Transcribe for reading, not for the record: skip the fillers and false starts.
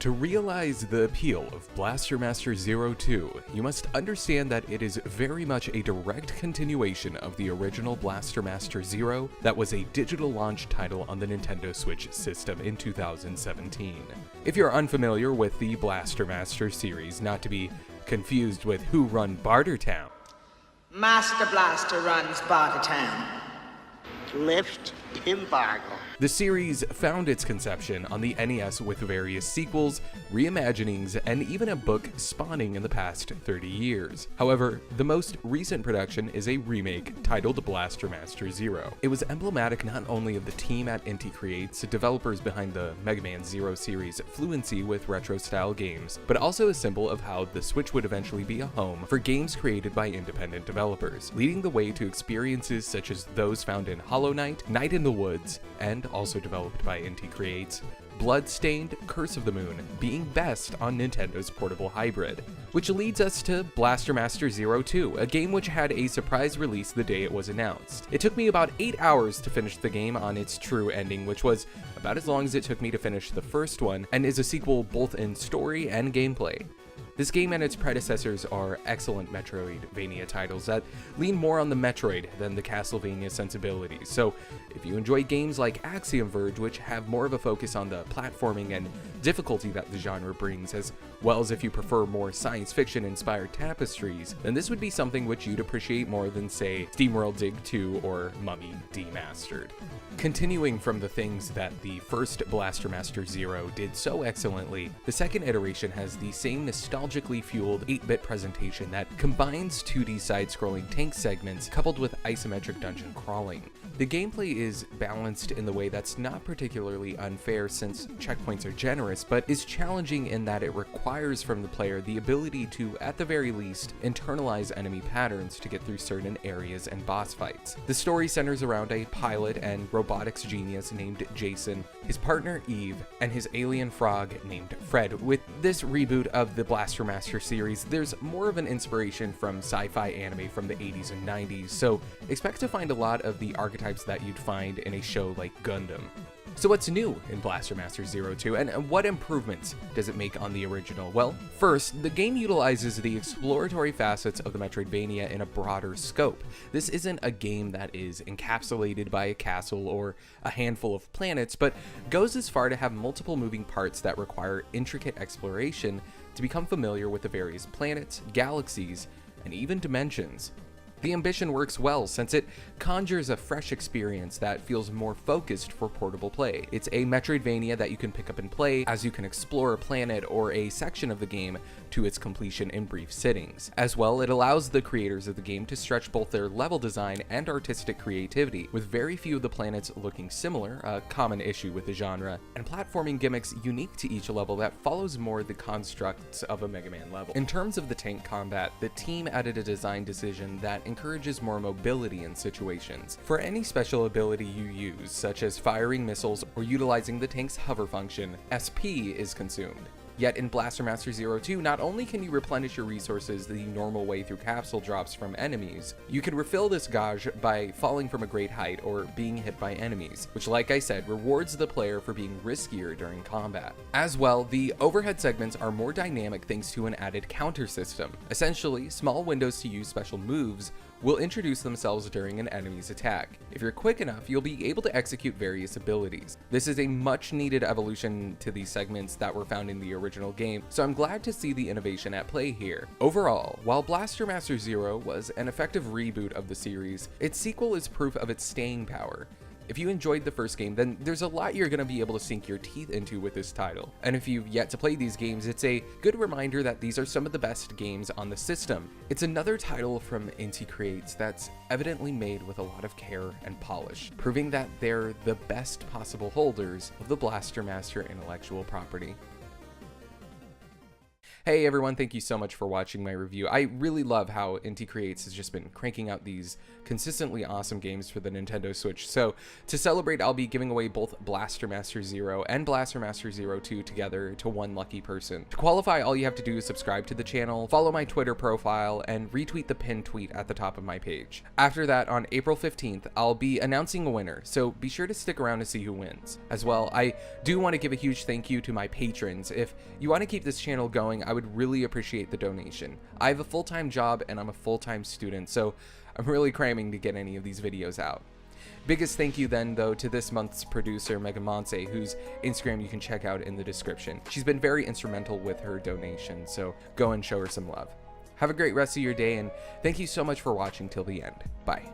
To realize the appeal of Blaster Master Zero 2, you must understand that it is very much a direct continuation of the original Blaster Master Zero that was a digital launch title on the Nintendo Switch system in 2017. If you're unfamiliar with the Blaster Master series, not to be confused with Who Run Bartertown, Master Blaster runs Bartertown. Lift embargo. the series found its conception on the NES with various sequels, reimaginings, and even a book spawning in the past 30 years. However, the most recent production is a remake titled Blaster Master Zero. It was emblematic not only of the team at Inti Creates, developers behind the Mega Man Zero series' fluency with retro-style games, but also a symbol of how the Switch would eventually be a home for games created by independent developers, leading the way to experiences such as those found in Hollow Knight, Night in the Woods, and also developed by Inti Creates, Bloodstained, Curse of the Moon being best on Nintendo's portable hybrid. Which leads us to Blaster Master Zero 2, a game which had a surprise release the day it was announced. It took me about 8 hours to finish the game on its true ending, which was about as long as it took me to finish the first one, and is a sequel both in story and gameplay. This game and its predecessors are excellent Metroidvania titles that lean more on the Metroid than the Castlevania sensibilities, so if you enjoy games like Axiom Verge, which have more of a focus on the platforming and difficulty that the genre brings, as well as if you prefer more science fiction inspired tapestries, then this would be something which you'd appreciate more than, say, SteamWorld Dig 2 or Mummy Demastered. Continuing from the things that the first Blaster Master Zero did so excellently, the second iteration has the same nostalgically fueled 8-bit presentation that combines 2D side-scrolling tank segments coupled with isometric dungeon crawling. The gameplay is balanced in the way that's not particularly unfair since checkpoints are generous, but is challenging in that it requires from the player the ability to, at the very least, internalize enemy patterns to get through certain areas and boss fights. The story centers around a pilot and robotics genius named Jason, his partner Eve, and his alien frog named Fred. With this reboot of the Blaster Master series, there's more of an inspiration from sci-fi anime from the 80s and 90s, so expect to find a lot of the archetypes that you'd find in a show like Gundam. So what's new in Blaster Master Zero 2, and what improvements does it make on the original? Well, first, the game utilizes the exploratory facets of the Metroidvania in a broader scope. This isn't a game that is encapsulated by a castle or a handful of planets, but goes as far to have multiple moving parts that require intricate exploration to become familiar with the various planets, galaxies, and even dimensions. The ambition works well since it conjures a fresh experience that feels more focused for portable play. It's a Metroidvania that you can pick up and play as you can explore a planet or a section of the game to its completion in brief sittings. As well, it allows the creators of the game to stretch both their level design and artistic creativity, with very few of the planets looking similar, a common issue with the genre, and platforming gimmicks unique to each level that follows more the constructs of a Mega Man level. In terms of the tank combat, the team added a design decision that encourages more mobility in situations. For any special ability you use, such as firing missiles or utilizing the tank's hover function, SP is consumed. Yet in Blaster Master Zero 2, not only can you replenish your resources the normal way through capsule drops from enemies, you can refill this gauge by falling from a great height or being hit by enemies, which, like I said, rewards the player for being riskier during combat. As well, the overhead segments are more dynamic thanks to an added counter system. Essentially, small windows to use special moves will introduce themselves during an enemy's attack. If you're quick enough, you'll be able to execute various abilities. This is a much needed evolution to these segments that were found in the original game, so I'm glad to see the innovation at play here. Overall, while Blaster Master Zero was an effective reboot of the series, its sequel is proof of its staying power. If you enjoyed the first game, then there's a lot you're going to be able to sink your teeth into with this title. And if you've yet to play these games, it's a good reminder that these are some of the best games on the system. It's another title from Inti Creates that's evidently made with a lot of care and polish, proving that they're the best possible holders of the Blaster Master intellectual property. Hey everyone, thank you so much for watching my review. I really love how Inti Creates has just been cranking out these consistently awesome games for the Nintendo Switch. So to celebrate, I'll be giving away both Blaster Master Zero and Blaster Master Zero 2 together to one lucky person. To qualify, all you have to do is subscribe to the channel, follow my Twitter profile, and retweet the pinned tweet at the top of my page. After that, on April 15th, I'll be announcing a winner, so be sure to stick around to see who wins. As well, I do want to give a huge thank you to my patrons. If you want to keep this channel going, I would really appreciate the donation. I have a full-time job and I'm a full-time student, so I'm really cramming to get any of these videos out. Biggest thank you then, though, to this month's producer, Megan Monse, whose Instagram you can check out in the description. She's been very instrumental with her donation, so go and show her some love. Have a great rest of your day, and thank you so much for watching till the end. Bye.